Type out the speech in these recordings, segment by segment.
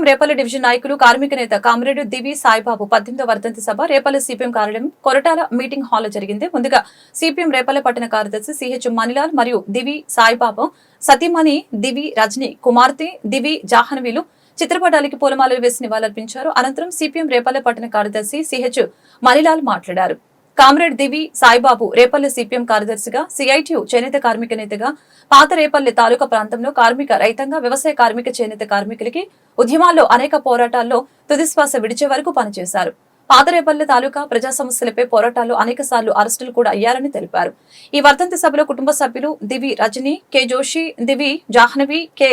Repalle division నాయకులు కార్మిక నేత కామ్రేడ్ దివి సాయిబాబు 18వ వర్ధంతి సభ రేపల్లి సిపిఎం కార్యాలయం కొరటాల మీటింగ్ హాల్ జరిగింది. ముందుగా సిపిఎం రేపల్లి పట్టణ కార్యదర్శి సిహెచ్ మణిలాల్ మరియు దివి సాయిబాబు సతీమణి దివి రజని కుమార్తె దివి జాహ్నవిలు చిత్రపటాలకి పూలమాలలు వేసి నివాళులర్పించారు. అనంతరం సిపిఎం రేపల్లి పట్టణ కార్యదర్శి సిహెచ్ మణిలాల్ మాట్లాడారు. కామ్రేడ్ దివి సాయిబాబు రేపల్లి సిపిఎం కార్యదర్శిగా, సిఐటియు చేనేత కార్మిక నేతగా, పాత రేపల్లి తాలూకా ప్రాంతంలో కార్మిక రైతాంగ వ్యవసాయ కార్మిక చేనేత కార్మికులకి ఉద్యమాల్లో అనేక పోరాటాల్లో తుదిశ్వాస విడిచే వరకు పనిచేశారు. పాత రేపల్లి తాలూకా ప్రజా సమస్యలపై పోరాటాల్లో అనేక సార్లు అరెస్టులు కూడా అయ్యారని తెలిపారు. ఈ వర్ధంతి సభలో కుటుంబ సభ్యులు Divi Rajani, K Joshi, Divi Jahnavi, K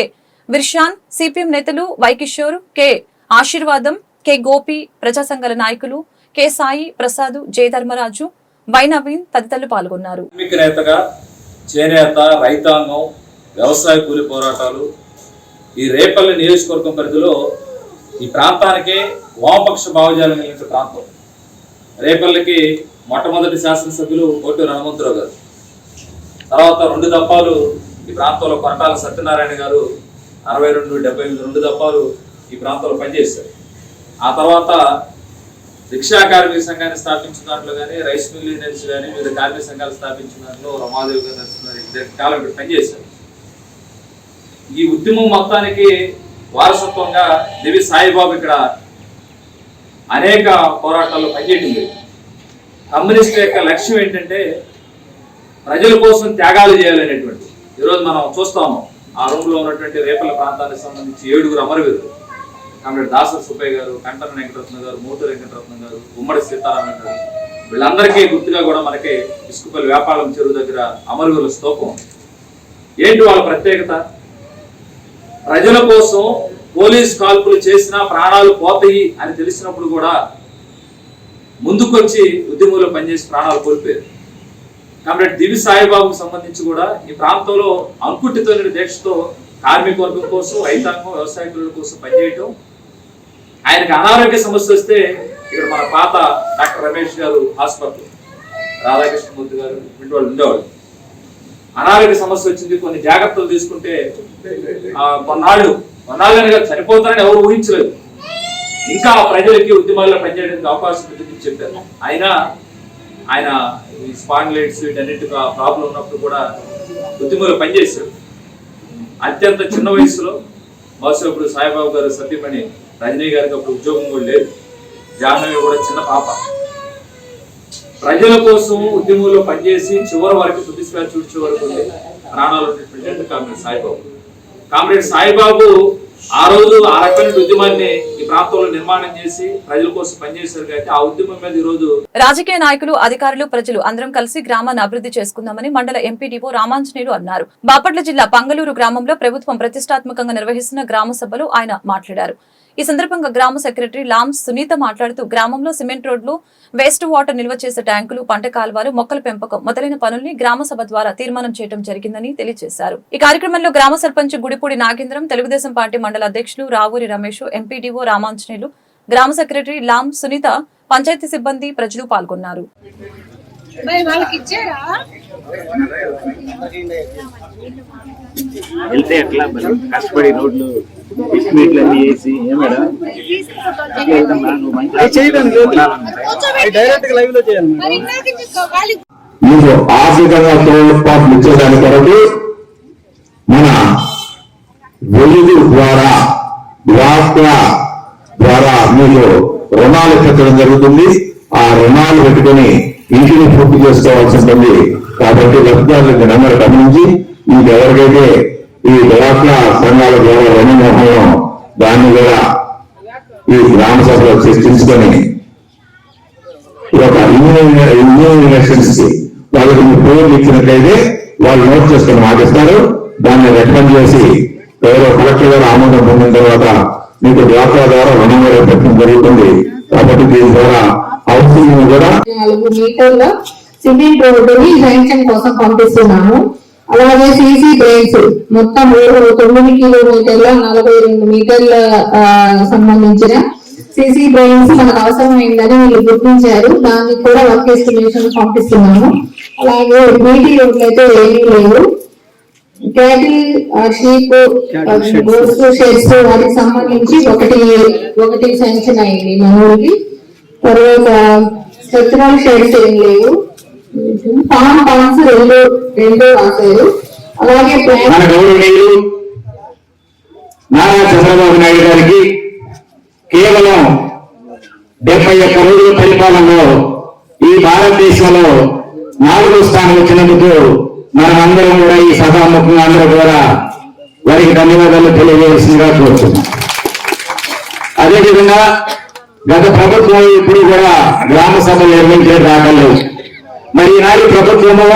Virshan, CPM నేతలు Y Kishore, K Ashirvadam, K Gopi, ప్రజా సంఘాల నాయకులు కె సాయి ప్రసాద్, జయ ధర్మరాజు, వై నవీన్ తదితరులు పాల్గొన్నారు. చేనేత రైతాంగం వ్యవసాయ కూలి పోరాటాలు ఈ రేపల్లి నియోజకవర్గం పరిధిలో ఈ ప్రాంతానికి వామపక్ష భావజాలం కలిగిన ప్రాంతం. రేపల్లికి మొట్టమొదటి శాసనసభ్యులు కోటూరు హనుమంతరావు గారు, తర్వాత 2 దప్పాలు ఈ ప్రాంతంలో కొరటాల సత్యనారాయణ గారు 62, 78 2 దప్పాలు ఈ ప్రాంతంలో పనిచేశారు. ఆ తర్వాత రిక్షా కార్మిక సంఘాన్ని స్థాపించిన దాంట్లో కానీ, రైస్ మిల్ యూనియన్స్ కానీ, వివిధ కార్మిక సంఘాలు స్థాపించిన దాంట్లో రమాదేవి గారు నరసింహారెడ్డి కాలం ఇక్కడ పనిచేశారు. ఈ ఉద్యమం మొత్తానికి వారసత్వంగా దివి సాయిబాబు ఇక్కడ అనేక పోరాటాల్లో పనిచేయడం. కమ్యూనిస్ట్ యొక్క లక్ష్యం ఏంటంటే ప్రజల కోసం త్యాగాలు చేయాలనేటువంటి. ఈరోజు మనం చూస్తాము ఆ రూమ్లో ఉన్నటువంటి రేపల్లి ప్రాంతానికి సంబంధించి 7 అమరవీరులు, కామ్రేడ్ దాసరి సుబ్బయ్య గారు, కంటన వెంకటరత్న గారు, మూటూరు వెంకటరత్న గారు, ఉమ్మడి సీతారామన్ గారు, వీళ్ళందరికీ గుర్తుగా కూడా మనకి ఇసుకపల్లి వ్యాపారం చెరువు దగ్గర అమరవీరుల స్తూపం. ఏంటి వాళ్ళ ప్రత్యేకత? ప్రజల కోసం పోలీస్ కాల్పులు చేసినా ప్రాణాలు పోతాయి అని తెలిసినప్పుడు కూడా ముందుకొచ్చి ఉద్యమంలో పనిచేసి ప్రాణాలు కోల్పోయారు. కామ్రేడ్ దివి సాయిబాబుకు సంబంధించి కూడా ఈ ప్రాంతంలో అంకుటితో దీక్షతో కార్మిక వర్గం కోసం, రైతాంగం, వ్యవసాయ కూలీల కోసం పనిచేయటం. ఆయనకి అనారోగ్య సమస్య వస్తే ఇక్కడ మన పాత డాక్టర్ రమేష్ గారు హాస్పిటల్, రాధాకృష్ణమూర్తి గారు ఇంటి వాళ్ళు ఉండేవాళ్ళు. అనారోగ్య సమస్య వచ్చింది, కొన్ని జాగ్రత్తలు తీసుకుంటే కొన్నాళ్ళుగా చనిపోతారని ఎవరు ఊహించలేదు. ఇంకా ప్రజలకి ఉద్యమాల్లో పనిచేయడానికి అవకాశం ఉంటుందని చెప్పారు. ఆయన ఈ స్పాండిలైటిస్ వీటన్నిటి ప్రాబ్లం ఉన్నప్పుడు కూడా ఉద్యమంలో పనిచేశారు. అత్యంత చిన్న వయసులో బహుశా ఇప్పుడు సాయిబాబు గారు సతీమణి రజనీ గారికి అప్పుడు ఉద్యోగం కూడా లేదు, జాహ్నవి కూడా చిన్న పాప. ప్రజల కోసం ఉద్యమంలో పనిచేసి చివరి వరకు తుదిశ్వాస విడిచే వరకు ప్రాణాలు ఉన్నటువంటి కామ్రేడ్ సాయిబాబు ఆ రోజు ఆ రకమైన ఉద్యమాన్ని ఈ ప్రాంతంలో నిర్మాణం చేసి ప్రజల కోసం పనిచేశారు. కాబట్టి ఆ ఉద్యమం మీద ఈ రోజు రాజకీయ నాయకులు, అధికారులు, ప్రజలు అందరం కలిసి గ్రామాన్ని అభివృద్ధి చేసుకుందామని మండల ఎంపీడీఓ రామాంజనేయులు అన్నారు. బాపట్ల జిల్లా పంగలూరు గ్రామంలో ప్రభుత్వం ప్రతిష్టాత్మకంగా నిర్వహిస్తున్న గ్రామ సభలో ఆయన మాట్లాడారు. ఈ సందర్భంగా గ్రామ సెక్రటరీ లాం సునీత మాట్లాడుతూ గ్రామంలో సిమెంట్ రోడ్లు, వేస్ట్ వాటర్ నిల్వ చేసే ట్యాంకులు, పంట కాల్వలు, మొక్కల పెంపకం మొదలైన పనుల్ని గ్రామ సభ ద్వారా తీర్మానం చేయడం జరిగిందని తెలియజేశారు. ఈ కార్యక్రమంలో గ్రామ సర్పంచ్ గుడిపూడి నాగేంద్రం, తెలుగుదేశం పార్టీ మండల అధ్యక్షులు రావూరి రమేష్, ఎంపీడీఓ రామాంజనేయులు, గ్రామ సెక్రటరీ లాం సునీత, పంచాయతీ సిబ్బంది, ప్రజలు పాల్గొన్నారు. వెళ్తే ఎట్లా కష్టపడి రోడ్లు ఎస్టిమేట్లు అన్ని వేసి మీకు ఆర్థికంగా తోడ్పాట్లు ఇచ్చేదాని కొరకు మన వెలుగు ద్వారా మీకు రుణాలు పెట్టడం జరుగుతుంది. ఆ రుణాలు పెట్టుకుని ఇంటిని పూర్తి చేసుకోవాల్సి ఉంటుంది. కాబట్టి లబ్ధిదారులకు అందరూ గమనించి మీకు ఎవరికైతే ఈ డ్వాక్రా సంఘాల ద్వారా రుణమోహం దాన్ని కూడా ఈ గ్రామ సభలో చర్చించుకొని ఒక ఇంజనీరింగ్ కి వాళ్ళకి మీ పేర్లు ఇచ్చినట్లయితే వాళ్ళు నోట్ చేసుకుని మాటిస్తారు. దాన్ని రికమెండ్ చేసి ఎవరో కలెక్టర్ గారు ఆమోదం పొందిన తర్వాత మీకు డ్వాక్రా ద్వారా రుణం పెట్టడం జరుగుతుంది. కాబట్టి దీని ద్వారా హౌసింగ్ కూడా 4 మీటర్ల సిమెంట్ రోడ్డుని శాంక్షన్ కోసం పంపిస్తున్నాము. అలాగే సీసీ డ్రైన్స్ మొత్తం 9 కిలోమీటర్ల 42 మీటర్ల సంబంధించిన సీసీ డ్రైన్స్ మనకు అవసరమైందని వీళ్ళు గుర్తించారు. దానికి కూడా వర్క్ ఎస్టిమేషన్ పంపిస్తున్నాము. అలాగే బీటీ రోడ్లు అయితే ఏమీ లేవు. క్యాటిల్ షీప్ గోడ్స్ షెడ్స్ వాటికి సంబంధించి ఒకటి శాంక్షన్ అయింది మనూరికి. తర్వాత స్ట్రక్చరల్ షెడ్స్ ఏం లేవు. పాండ్స్ రెండు రాశారు. అలాగే మన గౌరవనీయులు నారా చంద్రబాబు నాయుడు గారికి కేవలం 71 రోజుల పరిపాలనలో ఈ భారతదేశంలో 4వ స్థానం వచ్చినందుకు మనమందరం కూడా ఈ సభాముఖంగా అందరూ కూడా వారికి ధన్యవాదాలు తెలియజేయాల్సిందిగా కోరుతున్నాం. అదేవిధంగా గత ప్రభుత్వం ఇప్పుడు కూడా గ్రామ సభలు నిర్వహించే రాగలేదు. మరి ఈనాడు ప్రభుత్వము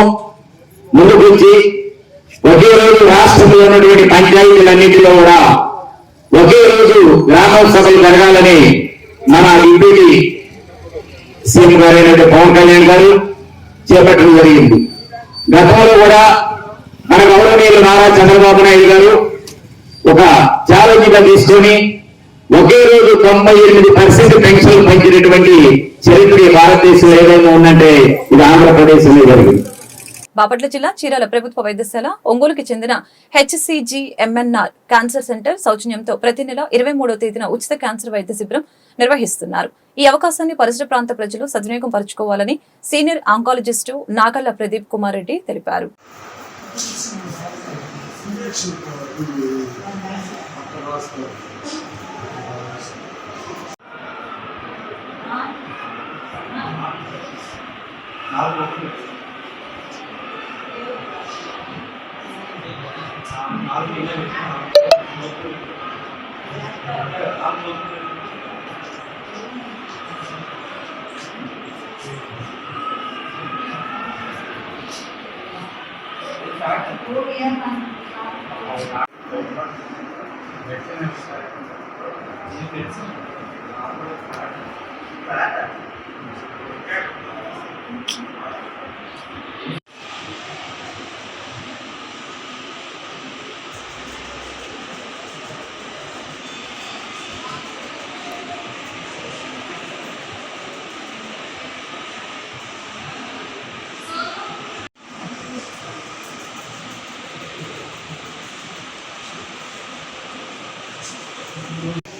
ముందుకు వచ్చి ఒకే రోజు రాష్ట్రంలో ఉన్నటువంటి పంచాయతీలన్నింటిలో కూడా ఒకే రోజు గ్రామ సభలు జరగాలని మన డిప్యూటీ సీఎం గారైనటువంటి పవన్ కళ్యాణ్ గారు చేపట్టడం జరిగింది. గతంలో కూడా మన గౌరవనీయులు నారా చంద్రబాబు నాయుడు గారు ఒక ఛాలెంజ్ గా తీసుకొని ఒకే రోజు 98% పెన్షన్లు పెంచినటువంటి చరిత్ర భారతదేశంలో ఏదైనా ఉందంటే ఇది ఆంధ్రప్రదేశ్ లో జరిగింది. బాపట్ల జిల్లా చీరాల ప్రభుత్వ వైద్యశాల ఒంగోలుకి చెందిన HCGMNR క్యాన్సర్ సెంటర్ సౌజన్యంతో ప్రతి నెల 23వ తేదీన ఉచిత క్యాన్సర్ వైద్య శిబిరం నిర్వహిస్తున్నారు. ఈ అవకాశాన్ని పరిసర ప్రాంత ప్రజలు సద్వినియోగం పరుచుకోవాలని సీనియర్ ఆంకాలజిస్టు నాగళ్ల ప్రదీప్ కుమార్ రెడ్డి తెలిపారు.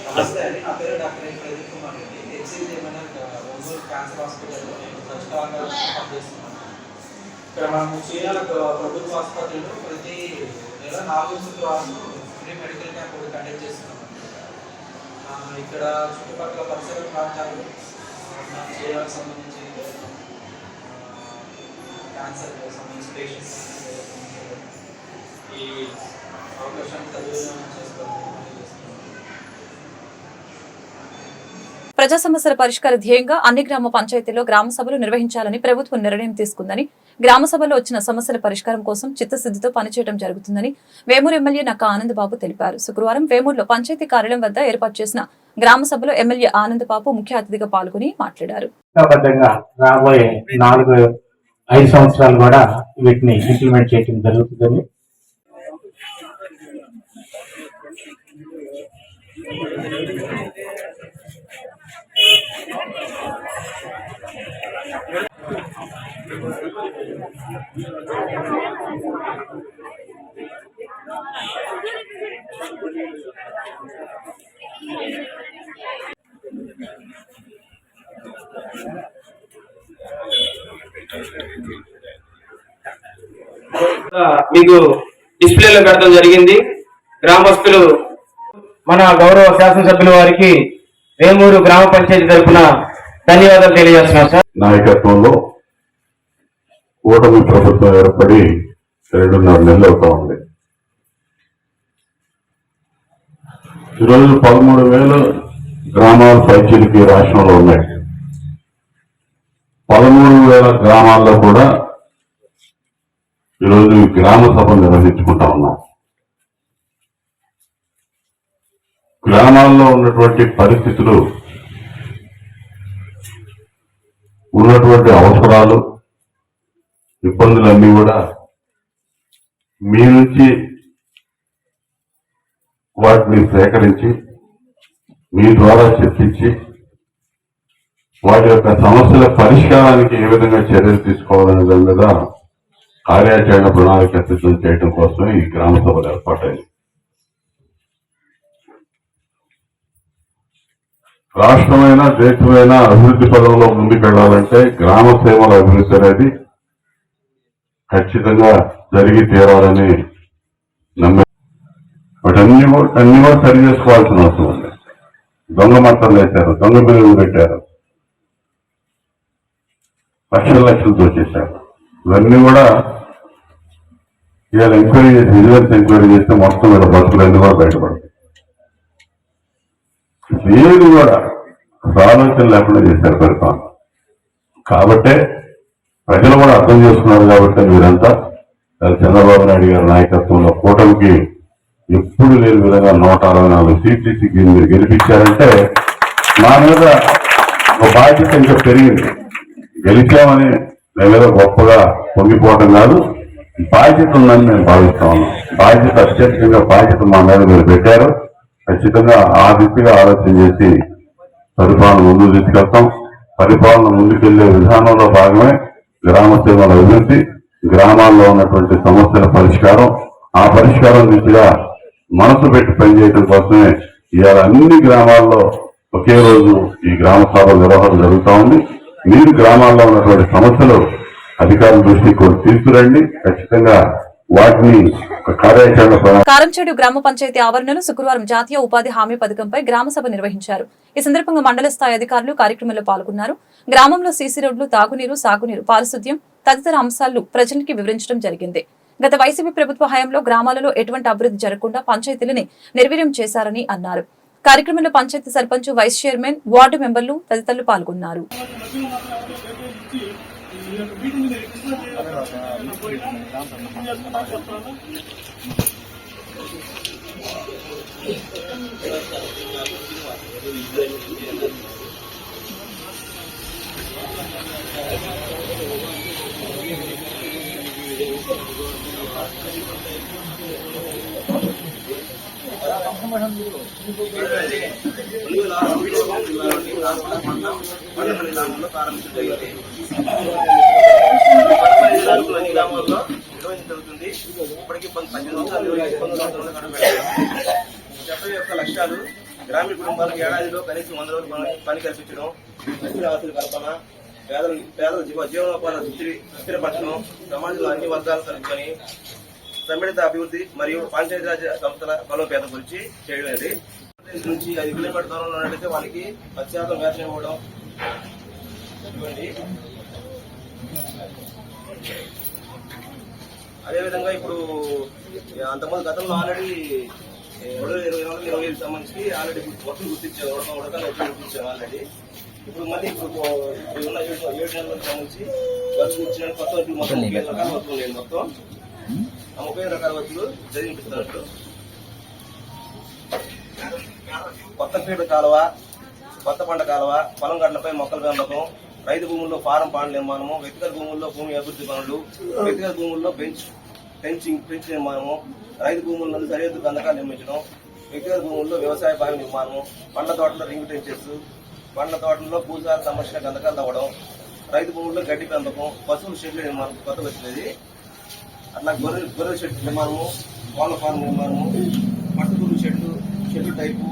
నమస్తే అండి, నా పేరు doctor Pradeep Kumar Reddy. HCGMNR Ongole cancer హాస్పిటల్లో నేను ప్రస్తుతంగా పనిచేస్తున్నాను. ఇక్కడ మనము చీరాల ప్రభుత్వ ఆసుపత్రిలో ప్రతి నెల 4వ శుక్రవారం ఫ్రీ మెడికల్ క్యాంప్ ఒకటి కండక్ట్ చేస్తున్నాం. ఇక్కడ చుట్టుపక్కల పరిసర ప్రాంతాలు చీరాలకు సంబంధించి క్యాన్సర్ సంబంధించి పేషెంట్స్ ఈ అవకాశాన్ని సద్వినియోగం చేసుకోవాలి. ప్రజా సమస్యల పరిష్కార ధ్యేయంగా అన్ని గ్రామ పంచాయతీల్లో గ్రామ సభలు నిర్వహించాలని ప్రభుత్వం నిర్ణయం తీసుకుందని, గ్రామ సభలో వచ్చిన సమస్యల పరిష్కారం కోసం చిత్తశుద్ధితో పనిచేయడం జరుగుతుందని వేమూరు ఎమ్మెల్యే నక్కా ఆనందబాబు తెలిపారు. శుక్రవారం వేమూరులో పంచాయతీ కార్యాలయం వద్ద ఏర్పాటు చేసిన గ్రామ సభలో ఎమ్మెల్యే ఆనందబాబు ముఖ్య అతిథిగా పాల్గొని మాట్లాడారు. రాబోయే 4-5 సంవత్సరాలు కూడా వీటిని ఇంప్లిమెంట్ చేయడం జరుగుతుందని మీకు డిస్ప్లేలో పెట్టడం జరిగింది. గ్రామస్తులు మన గౌరవ శాసనసభ్యుల వారికి వేమూరు గ్రామ పంచాయతీ తరఫున ధన్యవాదాలు తెలియజేస్తున్నాం సార్. నాయకత్వంలో కూటమి ప్రభుత్వం ఏర్పడి 2.5 నెలలు అవుతా ఉంది. ఈరోజు 13,000 గ్రామాల పైచీలకి రాష్ట్రంలో ఉన్నాయి. 13,000 గ్రామాల్లో కూడా ఈరోజు గ్రామ సభ నిర్వహించుకుంటా ఉన్నాం. గ్రామాల్లో ఉన్నటువంటి పరిస్థితులు, ఉన్నటువంటి అవసరాలు, ఇబ్బందులన్నీ కూడా మీ నుంచి వాటిని సేకరించి మీ ద్వారా చర్చించి వాటి యొక్క సమస్యల పరిష్కారానికి ఏ విధంగా చర్యలు తీసుకోవాలనే దాని మీద కార్యాచరణ ప్రణాళిక సిద్ధం చేయడం కోసమే ఈ గ్రామ సభలు ఏర్పాటైంది. రాష్ట్రమైన దేశమైన అభివృద్ధి పదంలో ముందుకెళ్లాలంటే గ్రామ సేవల అభివృద్ధి అనేది ఖచ్చితంగా జరిగి తీరాలని నమ్మే బట్ అన్ని కూడా సరి చేసుకోవాల్సిన అవసరం ఉంది. దొంగ మట్టలు వేశారు, దొంగ బిల్లులు పెట్టారు, లక్షలతో చేశారు. ఇవన్నీ కూడా ఇవాళ ఎంక్వైరీ చేసి విజిలెన్స్ ఎంక్వైరీ చేస్తే మొత్తం వీళ్ళ బస్సులన్నీ కూడా బయటపడతాయి. ఏది కూడా ఆలోచన లేకుండా చేశారు పరిపాలన. కాబట్టే ప్రజలు కూడా అర్థం చేసుకున్నారు. కాబట్టి మీరంతా చంద్రబాబు నాయుడు గారి నాయకత్వంలో కూటమికి ఎప్పుడు లేని విధంగా 164 సీట్లకి మీరు గెలిపించారంటే మా మీద ఒక బాధ్యత ఇంకా పెరిగింది. గెలిచామని మేమేదో గొప్పగా పొంగిపోవటం కాదు, బాధ్యత ఉందని మేము భావిస్తా ఉన్నాం. బాధ్యత అత్యధికంగా బాధ్యత మా మీద మీరు పెట్టారు. ఖచ్చితంగా ఆ దిశగా ఆలోచన చేసి పరిపాలన ముందుకు తీసుకెళ్తాం. పరిపాలన ముందుకెళ్లే విధానంలో భాగమే గ్రామ సేవల అభివృద్ధి, గ్రామాల్లో ఉన్నటువంటి సమస్యల పరిష్కారం. ఆ పరిష్కారం దిశగా మనసు పెట్టి పనిచేయడం కోసమే ఇవాళ అన్ని గ్రామాల్లో ఒకే రోజు ఈ గ్రామ సభ నిర్వహణ జరుగుతూ ఉంది. మీరు గ్రామాల్లో ఉన్నటువంటి సమస్యలు అధికారుల దృష్టికి కూడా తీసుకురండి. ఖచ్చితంగా వాటిని కార్యాచరణ. కారంచేడు గ్రామ పంచాయతీ ఆవరణలో శుక్రవారం జాతీయ ఉపాధి హామీ పథకంపై గ్రామ సభ నిర్వహించారు. ఈ సందర్భంగా మండల స్థాయి అధికారులు కార్యక్రమంలో పాల్గొన్నారు. గ్రామంలో సీసీ రోడ్లు, తాగునీరు, సాగునీరు, పారిశుద్ధ్యం తదితర అంశాలను ప్రజలకి వివరించడం జరిగింది. గత వైసీపీ ప్రభుత్వ హయాంలో గ్రామాలలో ఎటువంటి అభివృద్ధి జరగకుండా పంచాయతీలని నిర్వీర్యం చేశారని అన్నారు. కార్యక్రమంలో panchayat sarpanch, vice chairman, ward మెంబర్లు తదితరులు పాల్గొన్నారు. జరుగుతుంది. ఇప్పటికీ 70 యొక్క లక్ష్యాలు గ్రామీణ కుటుంబాలకు ఏడాదిలో కనీసం 100 రోజులు పని కల్పించడం, ఆస్తుల కల్పన, పేదల జీవనోపాధి స్థిరపరచడం, సమాజంలో అన్ని వర్గాలు కలుపుకొని సమ్మిళిత అభివృద్ధి మరియు పంచాయతీరాజ్ సంస్థల బలోపేతం గురించి చేయడం. అనేది నుంచి 5 కిలోమీటర్ దూరంలో ఉన్నట్లయితే వాళ్ళకి 10% వేతనం ఇవ్వడం. అదేవిధంగా ఇప్పుడు అంతకుముందు గతంలో ఆల్రెడీ 2020 సంబంధించి ఆల్రెడీ వర్షం గుర్తించారు, ఉడకాలు గుర్తించారు ఆల్రెడీ. ఇప్పుడు మళ్ళీ ఇప్పుడు ఉన్న 7 నెలలకు సంబంధించి వర్షం గుర్తించిన కొత్త వర్షాలు మొత్తం 35 రకాల వర్షాలు లేదు. మొత్తం ఆ 35 రకాల వర్షాలు చదివిపిస్తున్నట్టు. కొత్తపేట కాలువ, కొత్త పంట కాలువ, పొలం గడ్డలపై మొక్కల పెంపకం, రైతు భూముల్లో ఫారం పాండ్ల నిర్మాణము, వ్యక్తిగత భూముల్లో భూమి అభివృద్ధి పనులు, వ్యక్తిగత భూముల్లో పెంచ్ నిర్మాణము, రైతు భూముల్లో సరిహద్దు గంధకాలు నిర్మించడం, వ్యక్తిగత భూముల్లో వ్యవసాయ బావి నిర్మాణము, పండ్ల తోటలో రింగ్ టెన్చెస్, పండ్ల తోటల్లో పూజాల సంరక్షణ గంధకాలు తవ్వడం, రైతు భూముల్లో గడ్డి పెంపకం, పశువుల షెడ్ల నిర్మాణం కొత్త వచ్చినది. అట్లా గొర్రెల షెడ్ నిర్మాణము, కోళ్ళ ఫారం నిర్మాణము, పట్టుకూరు షెడ్లు టైపు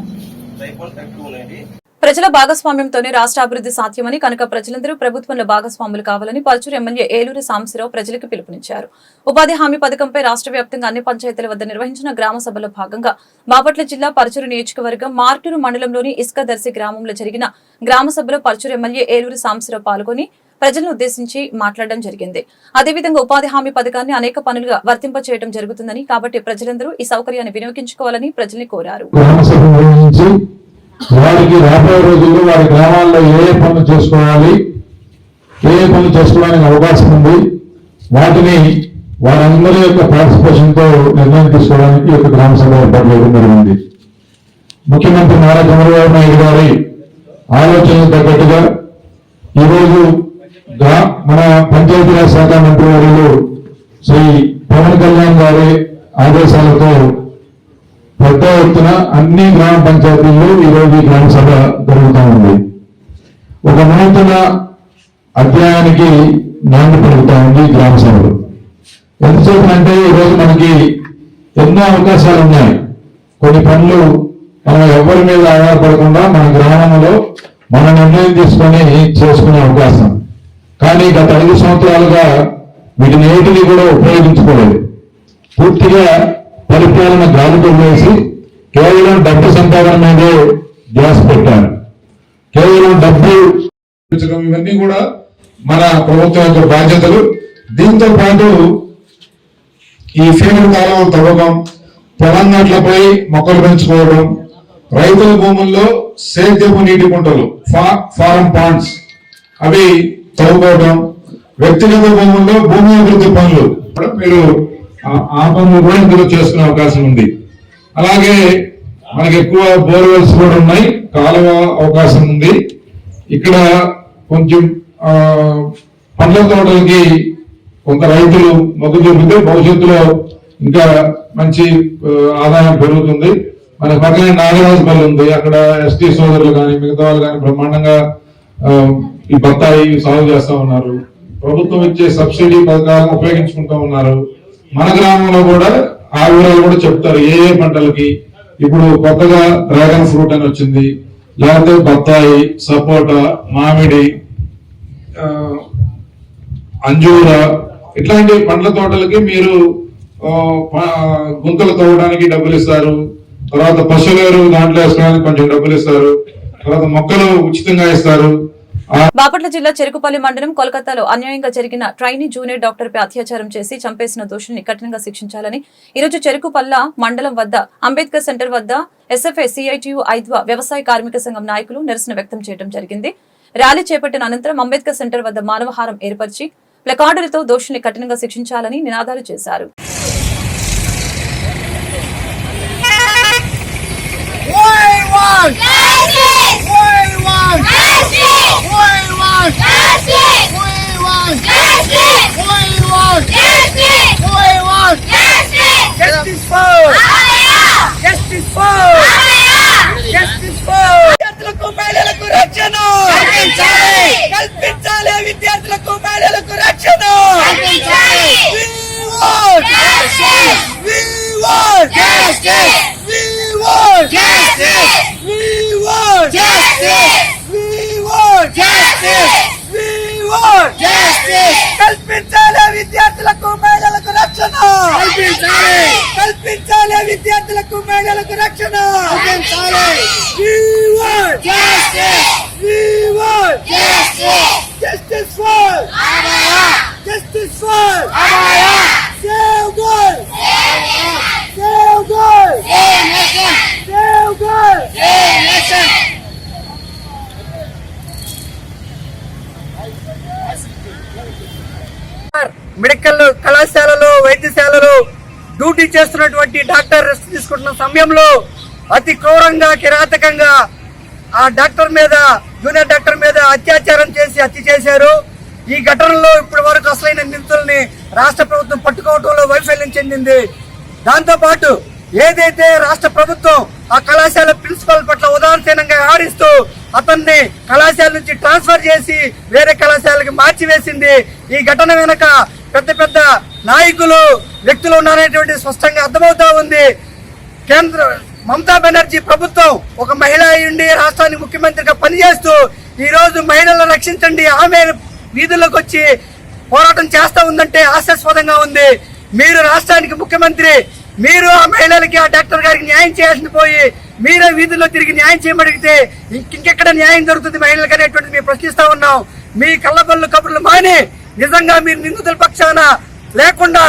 1, టైప్ 2 ఉన్నాయి. ప్రజల భాగస్వామ్యంతోనే రాష్ట్ర అభివృద్ధి సాధ్యమని కనుక ప్రజలందరూ ప్రభుత్వంలో భాగస్వాములు కావాలని పరుచూరు ఎమ్మెల్యే ఏలూరు సాంబశివరావు ప్రజలకు పిలుపునిచ్చారు. ఉపాధి హామీ పథకంపై రాష్ట్ర వ్యాప్తంగా అన్ని పంచాయతీల వద్ద నిర్వహించిన గ్రామ సభలో భాగంగా బాపట్ల జిల్లా పరుచూరు నియోజకవర్గం మార్టూరు మండలంలోని ఇసుకదర్శి గ్రామంలో జరిగిన గ్రామ సభలో పరుచూరు ఎమ్మెల్యే ఏలూరు సాంబశివరావు పాల్గొని ప్రజలను ఉద్దేశించి మాట్లాడడం జరిగింది. అదేవిధంగా ఉపాధి హామీ పథకాన్ని అనేక పనులుగా వర్తింప చేయడం జరుగుతుందని, కాబట్టి ప్రజలందరూ ఈ సౌకర్యాన్ని వినియోగించుకోవాలని ప్రజల్ని కోరారు. వారికి రాబోయే రోజుల్లో వారి గ్రామాల్లో ఏ పనులు చేసుకోవాలి, ఏ పనులు చేసుకోవడానికి అవకాశం ఉంది, వాటిని వారందరి యొక్క పార్టిసిపేషన్తో నిర్ణయం తీసుకోవడానికి ఈ యొక్క గ్రామ సభ ఏర్పాటు చేయడం జరిగింది. ముఖ్యమంత్రి నారా చంద్రబాబు నాయుడు గారి ఆలోచనలు తగ్గట్టుగా ఈరోజు మన పంచాయతీరాజ్ శాఖ మంత్రి వర్యులు శ్రీ పవన్ కళ్యాణ్ గారి ఆదేశాలతో పెద్ద ఎత్తున అన్ని గ్రామ పంచాయతీల్లో ఈరోజు ఈ గ్రామ సభ జరుగుతూ ఉంది. ఒక నూతన అధ్యాయానికి నాంది పలుకుతా ఉంది గ్రామ సభలు. ఎంతసేపు అంటే ఈరోజు మనకి ఎన్నో అవకాశాలు ఉన్నాయి. కొన్ని పనులు మనం ఎవరి మీద ఆధారపడకుండా మన గ్రామంలో మన నిర్ణయం తీసుకొని చేసుకునే అవకాశం. కానీ గత 5 సంవత్సరాలుగా వీటిని ఏటిని కూడా ఉపయోగించుకోలేదు. పూర్తిగా పరిపాలన గాలితో వేసి కేవలం డబ్బు సంపాదన మీదే ధ్యాస పెట్టారు. కేవలం డబ్బు ఇవన్నీ కూడా మన ప్రభుత్వం యొక్క బాధ్యతలు. దీంతో పాటు ఈ ఫీల్డ్ కాలువలు తవ్వడం, పొలం గట్లపై మొక్కలు పెంచుకోవడం, రైతుల భూముల్లో సేద్యపు నీటి కుంటలు ఫారం పాండ్స్ అవి తవ్వుకోవడం, వ్యక్తిగత భూముల్లో భూమి అభివృద్ధి పనులు మీరు ఆ పనులు కూడా ఇందులో చేసుకునే అవకాశం ఉంది. అలాగే మనకి ఎక్కువ బోర్వెల్స్ కూడా ఉన్నాయి, కాలువ అవకాశం ఉంది. ఇక్కడ కొంచెం పండ్ల తోటలకి కొంత రైతులు మొగ్గు చూపితే భవిష్యత్తులో ఇంకా మంచి ఆదాయం పెరుగుతుంది. మన పక్కనే నాగరాజపల్లి ఉంది, అక్కడ ఎస్టీ సోదరులు కానీ మిగతా వాళ్ళు కానీ బ్రహ్మాండంగా ఈ బత్తాయి సాగు చేస్తా ఉన్నారు. ప్రభుత్వం ఇచ్చే సబ్సిడీ పథకాలను ఉపయోగించుకుంటూ ఉన్నారు. మన గ్రామంలో కూడా ఆ వివరాలు కూడా చెప్తారు ఏ పంటలకి. ఇప్పుడు కొత్తగా డ్రాగన్ ఫ్రూట్ అని వచ్చింది, లేకపోతే బత్తాయి, సపోటా, మామిడి, అంజూర ఇట్లాంటి పండ్ల తోటలకి మీరు గుంతలు తవ్వడానికి డబ్బులు ఇస్తారు. తర్వాత పశువులు దాంట్లో వేసుకోవడానికి కొంచెం డబ్బులు ఇస్తారు. తర్వాత మొక్కలు ఉచితంగా ఇస్తారు. బాపట్ల జిల్లా చెరుకుపల్లి మండలం కోల్కతాలో అన్యాయంగా జరిగిన ట్రైనీ జూనియర్ డాక్టర్ పై అత్యాచారం చేసి చంపేసిన దోషుల్ని కఠినంగా శిక్షించాలని ఈరోజు చెరుకుపల్ల మండలం వద్ద అంబేద్కర్ సెంటర్ వద్ద ఎస్ఎఫ్ఐ సిఐటియు ఐద్వా వ్యవసాయ కార్మిక సంఘం నాయకులు నిరసన వ్యక్తం చేయడం జరిగింది. ర్యాలీ చేపట్టిన అనంతరం అంబేద్కర్ సెంటర్ వద్ద మానవహారం ఏర్పరిచి ప్లకార్డులతో దోషుల్ని కఠినంగా శిక్షించాలని నినాదాలు చేశారు. మహిళలకు రక్షణ కల్పించాలి, విద్యార్థులకు మహిళలకు రక్షణ కల్పించాలి, విద్యార్థులకు మహిళలకు రక్షణ కల్పించాలి, విద్యార్థులకు మహిళలకు రక్షణ Justice for Justice for Save girls Save girls Save girls medical కళాశాలలో వైద్యశాలలో డ్యూటీ చేస్తున్నటువంటి డాక్టర్ రెస్ట్ తీసుకుంటున్న సమయంలో అతి క్రూరంగా కిరాతకంగా ఆ డాక్టర్ మీద జూనియర్ డాక్టర్ మీద అత్యాచారం చేసి హత్య చేశారు. ఈ ఘటనలో ఇప్పటి వరకు అసలైన నిందితుల్ని రాష్ట్ర ప్రభుత్వం పట్టుకోవడంలో వైఫల్యం చెందింది. దాంతో పాటు ఏదైతే రాష్ట్ర ప్రభుత్వం ఆ కళాశాల ప్రిన్సిపల్ పట్ల ఉదాసీనంగా వ్యవహరిస్తూ అతన్ని కళాశాల నుంచి ట్రాన్స్ఫర్ చేసి వేరే కళాశాలకి మార్చివేసింది. ఈ ఘటన వెనక పెద్ద పెద్ద నాయకులు వ్యక్తులు ఉన్నారనేటువంటి స్పష్టంగా అర్థమవుతా ఉంది. కేంద్ర మమతా బెనర్జీ ప్రభుత్వం ఒక మహిళ అయ్యుండి రాష్ట్రానికి ముఖ్యమంత్రిగా పనిచేస్తూ ఈ రోజు మహిళలను రక్షించండి, ఆమె వీధుల్లోకి వచ్చి పోరాటం చేస్తా ఉందంటే హాస్యాస్పదంగా ఉంది. మీరు రాష్ట్రానికి ముఖ్యమంత్రి, మీరు ఆ మహిళలకి ఆ డాక్టర్ గారికి న్యాయం చేయాల్సింది పోయి మీరే వీధుల్లో తిరిగి న్యాయం చేయమడిగితే ఇంకెక్కడ న్యాయం దొరుకుతుంది మహిళలకు అనేటువంటిది మేము ప్రశ్నిస్తా ఉన్నాం. మీ కళ్ళబొల్లు కబుర్లు మాని నిజంగా మీరు నిందితుల పక్షాన లేకుండా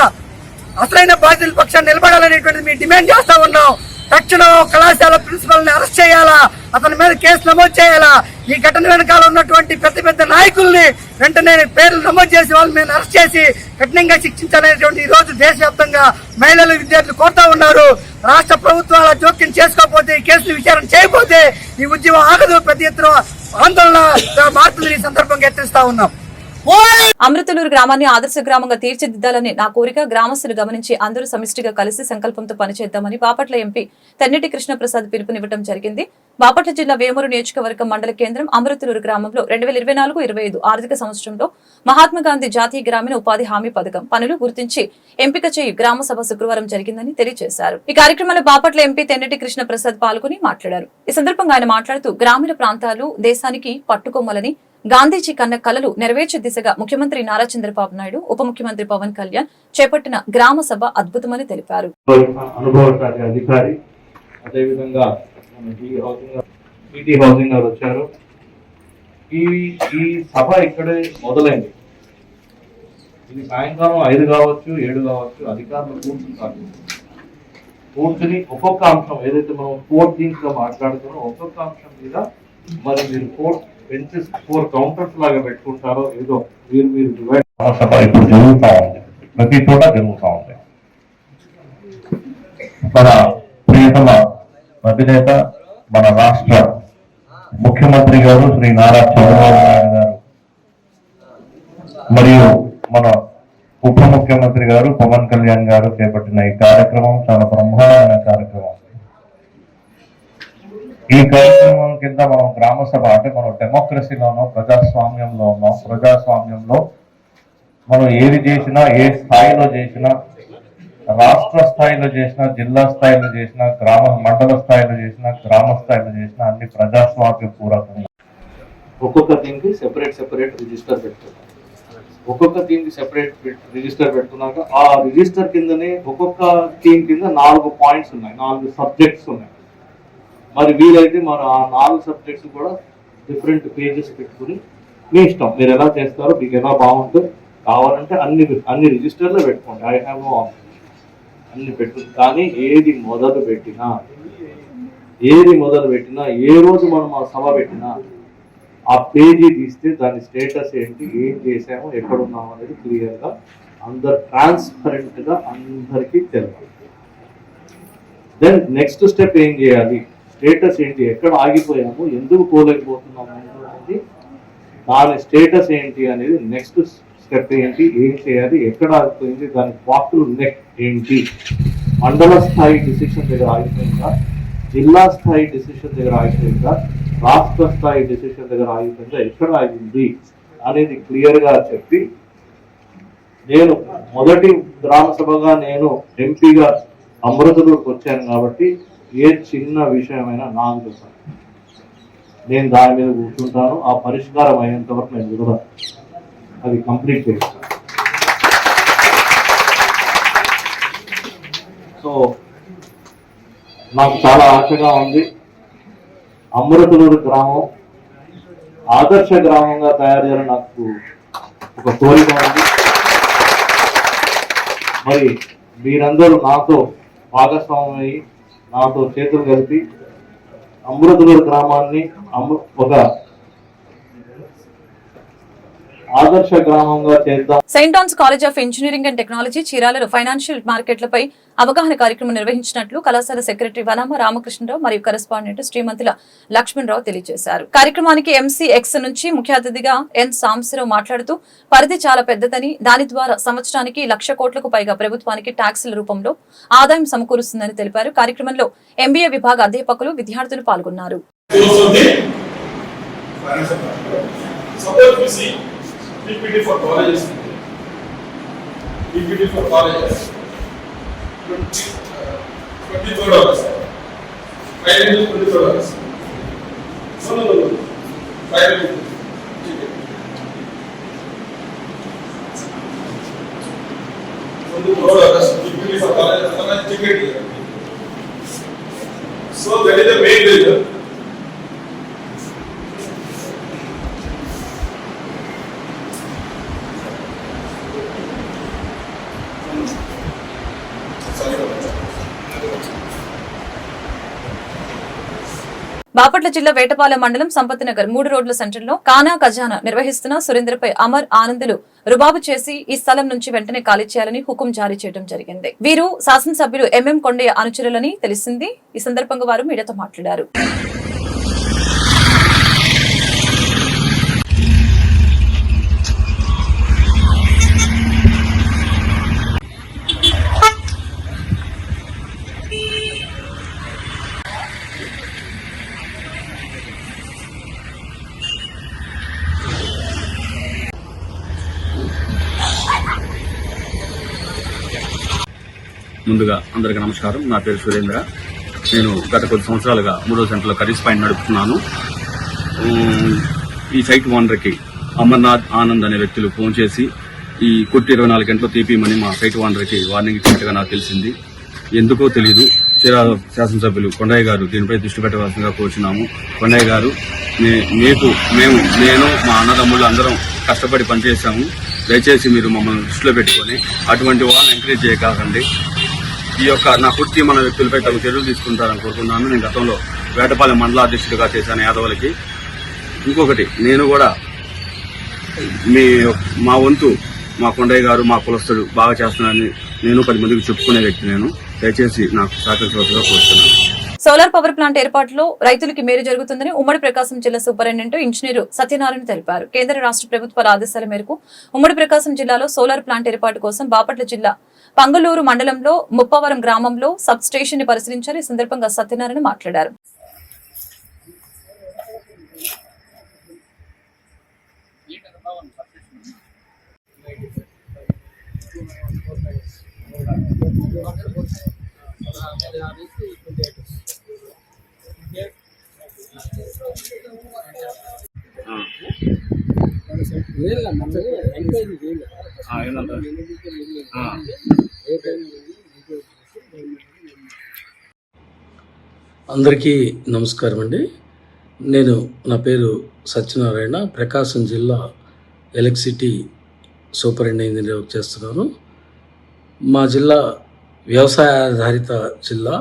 అసలైన బాధితుల పక్షాన నిలబడాలనేటువంటిది మేము డిమాండ్ చేస్తా ఉన్నాం. తక్షణం కళాశాల ప్రిన్సిపల్ ని అరెస్ట్ చేయాలా, అతని మీద కేసు నమోదు చేయాలా. ఈ ఘటన వెనకాల ఉన్నటువంటి పెద్ద పెద్ద నాయకుల్ని వెంటనే పేర్లు నమోదు చేసి వాళ్ళ మీద అరెస్ట్ చేసి కఠినంగా శిక్షించాలనేటువంటి ఈ రోజు దేశవ్యాప్తంగా మహిళలు విద్యార్థులు కోరుతా ఉన్నారు. రాష్ట్ర ప్రభుత్వాల జోక్యం చేసుకోకపోతే ఈ కేసులు విచారణ చేయకపోతే ఈ ఉద్యమం ఆగదు, పెద్ద ఎత్తున ఆందోళన మారుతుందని ఈ సందర్భంగా హెచ్చరిస్తా ఉన్నాం. అమృతలూరు గ్రామాన్ని ఆదర్శ గ్రామంగా తీర్చిదిద్దాలని నా కోరిక. గ్రామస్తులు గమనించి అందరూ సమిష్టిగా కలిసి సంకల్పంతో పనిచేద్దామని బాపట్ల ఎంపీ తెన్నేటి కృష్ణప్రసాద్ పిలుపునివ్వడం జరిగింది. బాపట్ల జిల్లా వేమూరు నియోజకవర్గం మండల కేంద్రం అమృతలూరు గ్రామంలో 2024-25 ఆర్థిక సంవత్సరంలో మహాత్మాగాంధీ జాతీయ గ్రామీణ ఉపాధి హామీ పథకం పనులు గుర్తించి ఎంపిక చేయి గ్రామ సభ శుక్రవారం జరిగిందని తెలియజేశారు. ఈ కార్యక్రమంలో బాపట్ల ఎంపీ తెన్నేటి కృష్ణప్రసాద్ పాల్గొని మాట్లాడారు. ఈ సందర్భంగా ఆయన మాట్లాడుతూ గ్రామీణ ప్రాంతాలు దేశానికి పట్టుకొమ్మలని, గాంధీజీ కన్న కలలు నెరవేర్చే దిశగా ముఖ్యమంత్రి నారా చంద్రబాబు నాయుడు, ఉప ముఖ్యమంత్రి పవన్ కళ్యాణ్ చేపట్టిన గ్రామ సభ అద్భుతమని తెలిపారు. అనుభవశాలి అధికారి, అదేవిధంగా సిటీ హౌసింగ్ గారు వచ్చారు. ఈ సభ ఇక్కడే మొదలైంది. ఇది సాయంకాలం 5 కావచ్చు 7 కావచ్చు, అధికారులు కూర్చుంటారు. కూర్చుని ఒక్కొక్క అంశం ఏదైతే మనం 4 థీమ్స్ గా మాట్లాడుతున్నాం, ఒక్కొక్క అంశం మీద మరి మీరు 4 బెంచెస్ 4 కౌంటర్స్ లాగా పెట్టుకుంటారో ఏదో మీరు డివైడ్. సభ ఇప్పుడు జరుగుతూ ఉంది, ప్రతి చోట జరుగుతూ ఉంది. మన ప్రియతమ అధినేత, మన రాష్ట్ర ముఖ్యమంత్రి గారు శ్రీ నారా చంద్రబాబు నాయుడు గారు మరియు మన ఉప ముఖ్యమంత్రి గారు పవన్ కళ్యాణ్ గారు చేపట్టిన ఈ కార్యక్రమం చాలా బ్రహ్మాండమైన కార్యక్రమం. ఈ కార్యక్రమం కింద మనం గ్రామ సభ అంటే మనం డెమోక్రసీలోనో ప్రజాస్వామ్యంలో మనం ఏది చేసినా, ఏ స్థాయిలో చేసినా, రాష్ట్ర స్థాయిలో చేసినా, జిల్లా స్థాయిలో చేసినా, మండల స్థాయిలో చేసినా, గ్రామ స్థాయిలో చేసినా అన్ని ప్రజాస్వామ్య పూర్వకంగా ఒక్కొక్క దీనికి సెపరేట్ రిజిస్టర్ పెట్టుకున్నాం. ఒక్కొక్క థీమ్ కి సెపరేట్ రిజిస్టర్ పెట్టుకున్నాక ఆ రిజిస్టర్ కిందనే ఒక్కొక్క థీమ్ కింద 4 పాయింట్స్ ఉన్నాయి, 4 సబ్జెక్ట్స్ ఉన్నాయి. మరి వీలైతే మరి ఆ 4 సబ్జెక్ట్స్ కూడా డిఫరెంట్ పేజెస్ పెట్టుకుని మీ ఇష్టం, మీరు ఎలా చేస్తారో, మీకు ఎలా బాగుంటుంది, కావాలంటే అన్ని రిజిస్టర్లో పెట్టుకోండి. ఐ హ్యావ్ నో అన్ని పెట్టుకుని. కానీ ఏది మొదలు పెట్టినా, ఏ రోజు మనం ఆ సభ పెట్టినా ఆ పేజీ తీస్తే దాని స్టేటస్ ఏంటి, ఏం చేసామో, ఎక్కడున్నాము అనేది క్లియర్గా ట్రాన్స్పరెంట్గా అందరికీ తెలియాలి. దెన్ నెక్స్ట్ స్టెప్ ఏం చేయాలి, స్టేటస్ ఏంటి, ఎక్కడ ఆగిపోయాము, ఎందుకు పోలేకపోతున్నాము అనేది, దాని స్టేటస్ ఏంటి అనేది, నెక్స్ట్ స్టెప్ ఏంటి, ఏం చేయాలి, ఎక్కడ ఆగిపోయింది, దాని బాటిల్ నెక్ ఏంటి, మండల స్థాయి డిసిషన్ దగ్గర ఆగిపోయిందా, జిల్లా స్థాయి డిసిషన్ దగ్గర ఆగిపోయిందా, రాష్ట్ర స్థాయి డిసిషన్ దగ్గర ఆగిపోయిందా, ఎక్కడ ఆగింది అనేది క్లియర్గా చెప్పి, నేను మొదటి గ్రామ సభగా నేను ఎంపీగా అమృతలూరుకు వచ్చాను కాబట్టి ఏ చిన్న విషయమైనా నాకు చెప్పాను, నేను దాని మీద కూర్చుంటాను. ఆ పరిష్కారం అయ్యేంత వరకు నేను కూడా అది కంప్లీట్ చేస్తాను. సో నాకు చాలా ఆశగా ఉంది. అమృతలూరు గ్రామం ఆదర్శ గ్రామంగా తయారు చేయాలని నాకు ఒక కోరిక ఉంది. మరి మీరందరూ నాతో భాగస్వామ్యమై, నాతో చేతులు కలిపి అమృతలూరు గ్రామాన్ని ఒక ఆదర్శ గ్రామంగా చేద్దాం. Saint Ann's college of engineering and technology చీరాలలో ఫైనాన్షియల్ మార్కెట్లపై అవగాహన కార్యక్రమం నిర్వహించినట్లు కళాశాల సెక్రటరీ వనామ రామకృష్ణరావు మరియు కరెస్పాండెంట్ శ్రీమంతుల లక్ష్మణరావు తెలియజేశారు. కార్యక్రమానికి ఎంసీఎక్స్ నుంచి ముఖ్య అతిథిగా ఎన్ సాంబశివరావు మాట్లాడుతూ పరిధి చాలా పెద్దదని, దాని ద్వారా సంవత్సరానికి 1,00,000 కోట్లకు పైగా ప్రభుత్వానికి ట్యాక్సుల రూపంలో ఆదాయం సమకూరుస్తుందని తెలిపారు. కార్యక్రమంలో ఎంబీఏ విభాగ అధ్యాపకులు, విద్యార్థులు పాల్గొన్నారు. PPT for colleges. PPT for colleges. $24. $5 $24. No. $5. $24. PPT for colleges. And ticket. So that is the main reason. Bapatla జిల్లా వేటపాలెం మండలం సంపత్నగర్ 3 రోడ్ల సెంటర్లో కానా ఖజానా నిర్వహిస్తున్న సురేంద్రపై అమర్ ఆనందులు రుబాబు చేసి ఈ స్థలం నుంచి వెంటనే ఖాళీ చేయాలని హుకుం జారీ చేయడం జరిగింది. వీరు శాసనసభ్యులు ఎంఎం కొండయ్య అనుచరులని తెలిసింది. ఈ సందర్భంగా వారు మీడియాతో మాట్లాడారు. ముందుగా అందరికీ నమస్కారం. నా పేరు సురేంద్ర. నేను గత కొద్ది సంవత్సరాలుగా 3వ సెంటర్లో కర్రీస్ పాయింట్ నడుపుతున్నాను. ఈ సైట్ ఓనర్కి అమర్నాథ్ ఆనంద్ అనే వ్యక్తులు ఫోన్ చేసి ఈ కొట్టి 24 గంటలు తీపిమని మా సైట్ ఓనర్కి వార్నింగ్ ఇచ్చినట్టుగా నాకు తెలిసింది. ఎందుకో తెలియదు. చీరాల శాసనసభ్యులు కొండయ్య గారు దీనిపై దృష్టి పెట్టవలసిందిగా కోరుచున్నాము. కొండయ్య గారు, నేను మా అన్నదమ్ముళ్ళు అందరం కష్టపడి పనిచేశాము. దయచేసి మీరు మమ్మల్ని దృష్టిలో పెట్టుకొని అటువంటి వాళ్ళని ఎంకరేజ్ చేయకండి. ఈ యొక్క నా కుర్తి మన వ్యక్తులపై తగు చర్యలు తీసుకుంటారని కోరుకున్నాను. నేను గతంలో వేటపాలెం మండలాధ్యక్షుడిగా చేశాను యాదవులకి. ఇంకొకటి, నేను కూడా మా వంతు మా కొండయ్య గారు మా కులస్తుడు బాగా చేస్తున్నారని నేను 10 మందికి చెప్పుకునే వ్యక్తి. నేను దయచేసి నాకు సహకరించవలసిగా కోరుతున్నాను. సోలార్ పవర్ ప్లాంట్ ఏర్పాటులో రైతులకి మేలు జరుగుతుందని ఉమ్మడి ప్రకాశం జిల్లా సూపరింటెండెంట్ ఇంజనీరు సత్యనారాయణ తెలిపారు. కేంద్ర రాష్ట్ర ప్రభుత్వాల ఆదేశాల మేరకు ఉమ్మడి ప్రకాశం జిల్లాలో సోలార్ ప్లాంట్ ఏర్పాటు కోసం బాపట్ల జిల్లా పంగలూరు మండలంలో ముప్పవరం గ్రామంలో సబ్ స్టేషన్ ని పరిశీలించారు. ఈ సందర్భంగా సత్యనారాయణ మాట్లాడారు. అందరికీ నమస్కారం అండి. నా పేరు సత్యనారాయణ. ప్రకాశం జిల్లా ఎలక్ట్రిసిటీ సూపరింటెండెంట్ ఇంజనీర్ చేస్తున్నాను. మా జిల్లా వ్యవసాయ ఆధారిత జిల్లా.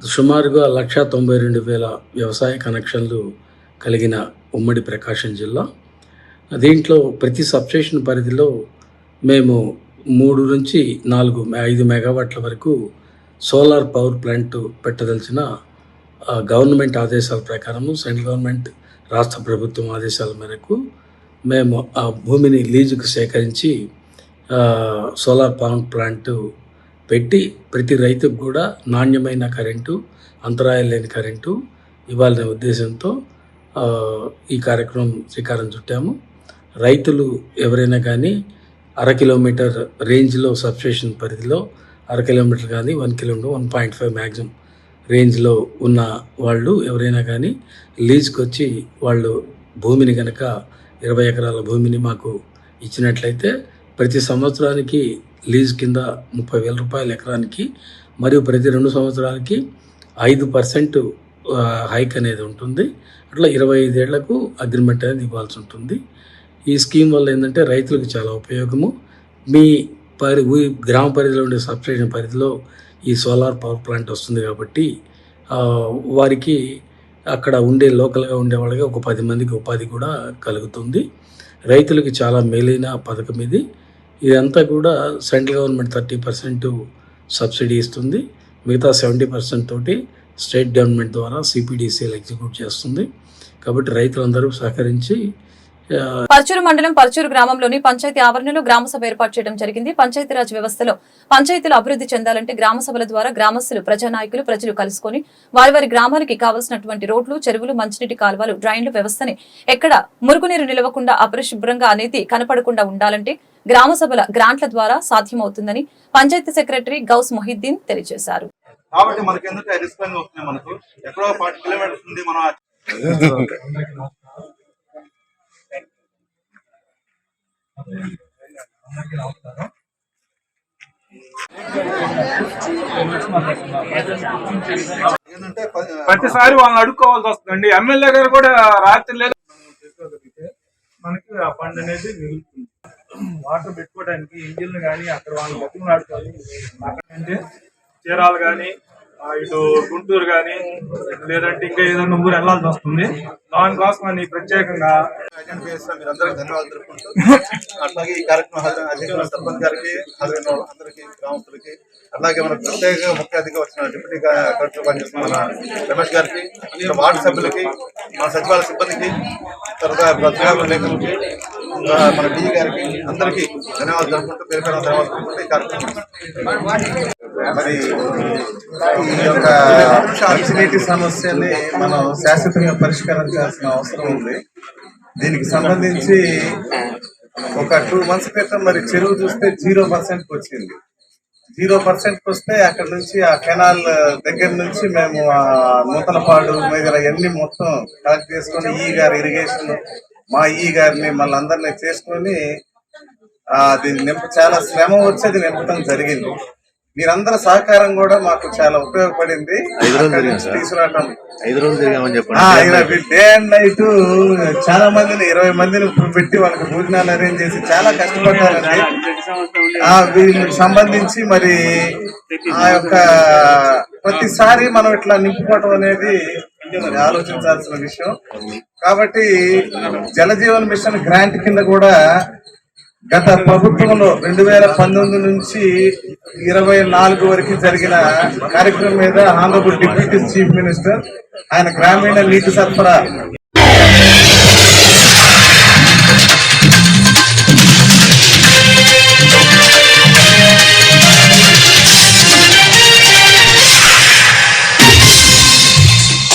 సుమారుగా 192,000 వ్యవసాయ కనెక్షన్లు కలిగిన ఉమ్మడి ప్రకాశం జిల్లా. దీంట్లో ప్రతి సబ్స్టేషన్ పరిధిలో మేము 3 నుంచి 5 మెగావాట్ల వరకు సోలార్ పవర్ ప్లాంట్ పెట్టదలిచిన గవర్నమెంట్ ఆదేశాల ప్రకారము, సెంట్రల్ గవర్నమెంట్ రాష్ట్ర ప్రభుత్వం ఆదేశాల మేరకు మేము ఆ భూమిని లీజుకు సేకరించి సోలార్ పవర్ ప్లాంట్ పెట్టి ప్రతి రైతుకు కూడా నాణ్యమైన కరెంటు, అంతరాయం లేని కరెంటు ఇవ్వాలనే ఉద్దేశంతో ఈ కార్యక్రమం శ్రీకారం చుట్టాము. రైతులు ఎవరైనా కానీ 1/2 కిలోమీటర్ రేంజ్లో సబ్స్టేషన్ పరిధిలో 1/2 కిలోమీటర్ కానీ 1 కిలోమీటర్ 1.5 మ్యాక్సిమం రేంజ్లో ఉన్న వాళ్ళు ఎవరైనా కానీ లీజ్కి వచ్చి వాళ్ళు భూమిని కనుక 20 ఎకరాల భూమిని మాకు ఇచ్చినట్లయితే ప్రతి సంవత్సరానికి లీజ్ కింద 30,000 రూపాయలు ఎకరానికి, మరియు ప్రతి 2 సంవత్సరాలకి 5% హైక్ అనేది ఉంటుంది. అట్లా 25 ఏళ్లకు అగ్రిమెంట్ అనేది ఇవ్వాల్సి ఉంటుంది. ఈ స్కీమ్ వల్ల ఏంటంటే రైతులకు చాలా ఉపయోగము. మీ గ్రామ పరిధిలో ఉండే సబ్స్టేషన్ పరిధిలో ఈ సోలార్ పవర్ ప్లాంట్ వస్తుంది కాబట్టి వారికి అక్కడ ఉండే లోకల్గా ఉండే వాళ్ళకి ఒక 10 మందికి ఉపాధి కూడా కలుగుతుంది. రైతులకి చాలా మేలైన పథకం ఇది. ఇదంతా కూడా సెంట్రల్ గవర్నమెంట్ 30% సబ్సిడీ ఇస్తుంది. మిగతా 70% తోటి స్టేట్ గవర్నమెంట్ ద్వారా CPDCL ఎగ్జిక్యూట్ చేస్తుంది. కాబట్టి రైతులందరూ సహకరించి పర్చూరు మండలం పర్చూరు గ్రామంలోని పంచాయతీ ఆవరణలో గ్రామ సభ ఏర్పాటు చేయడం జరిగింది. పంచాయతీరాజ్ వ్యవస్థలో పంచాయతీలు అభివృద్ధి చెందాలంటే గ్రామ సభల ద్వారా గ్రామస్తులు, ప్రజానాయకులు, ప్రజలు కలుసుకొని వారి గ్రామాలకి కావాల్సినటువంటి రోడ్లు, చెరువులు, మంచినీటి కాలువలు, డ్రైన్లు వ్యవస్థని ఎక్కడ మురుగునీరు నిలవకుండా, అపరిశుభ్రంగా అనేది కనపడకుండా ఉండాలంటే గ్రామ సభల గ్రాంట్ల ద్వారా సాధ్యమవుతుందని పంచాయతీ సెక్రటరీ గౌస్ మొహిద్దీన్ తెలియజేశారు. కాబట్టి మనకి ఎందుకు రిస్క్ వస్తున్నాయి, మనకు ఎక్కడో 40 కిలోమీటర్స్ ఉంది. మనం ప్రతిసారి వాళ్ళని అడుక్కోవాల్సి వస్తుందండి. ఎమ్మెల్యే గారు కూడా రాత్రి లేదు మనకి ఆ ఫండ్ అనేది మిగులుతుంది. వాటర్ పెట్టుకోవడానికి ఇంజిన్లు కానీ అక్కడ వాళ్ళు బతుకులు ఆడుకోవాలి. అక్కడ చీరాలు కానీ ఇటు గుంటూరు కానీ లేదంటే ఇంకా ఏదైనా ఊరు వెళ్లాల్సి వస్తుంది. దానికోసం అని ప్రత్యేకంగా మీరందరికీ ధన్యవాదాలు తెలుపుకుంటూ, అట్లాగే ఈ కార్యక్రమం సర్పంచ్ గారికి, అందరికీ గ్రామస్తులకి, అలాగే మన ప్రత్యేక ముఖ్య అతిథిగా వచ్చిన డిప్యూటీ కలెక్టర్ పనిచేస్తున్న మన రమేష్ గారికి, వార్డు సభ్యులకి, మన సచివాలయ సిబ్బందికి, తర్వాత ప్రజాపతి లేఖలకి, మన DG గారికి అందరికీ ధన్యవాదాలు తెలుపుకుంటూ, పేరు ధన్యవాదాలు తెలుపుకుంటూ ఈ కార్యక్రమం మరి ఈ యొక్క మంచినీటి సమస్యని మనం శాశ్వతంగా పరిష్కారం చేయాల్సిన అవసరం ఉంది. దీనికి సంబంధించి ఒక 2 months క్రితం మరి చెరువు చూస్తే 0% వచ్చింది. 0% వస్తే అక్కడ నుంచి ఆ కెనాల్ దగ్గర నుంచి మేము ఆ నూతలపాడు మీద అన్ని మొత్తం కలెక్ట్ చేసుకొని ఈ గారి ఇరిగేషన్ మా ఈ గారిని మళ్ళీ అందరినీ చేసుకొని అది చాలా శ్రమ వచ్చేది నింపడం జరిగింది. మీరందరి సహకారం కూడా మాకు చాలా ఉపయోగపడింది. తీసుకురావటం 5 రోజులు తిరిగామని చెప్పండి. డే అండ్ నైట్ చాలా మందిని 20 మందిని పెట్టి వాళ్ళకి భోజనాలు అరేంజ్ చేసి చాలా కష్టపడ్డారండి. వీళ్ళకి సంబంధించి మరి ఆ యొక్క ప్రతిసారి మనం ఇట్లా నింపుకోవటం అనేది ఆలోచించాల్సిన విషయం. కాబట్టి జలజీవన్ మిషన్ గ్రాంట్ కింద కూడా గత ప్రభుత్వంలో 2019 నుంచి 24 వరకు జరిగిన కార్యక్రమం మీద ఆనరబుల్ డిప్యూటీ చీఫ్ మినిస్టర్ ఆయన గ్రామీణ నీటి సరఫరా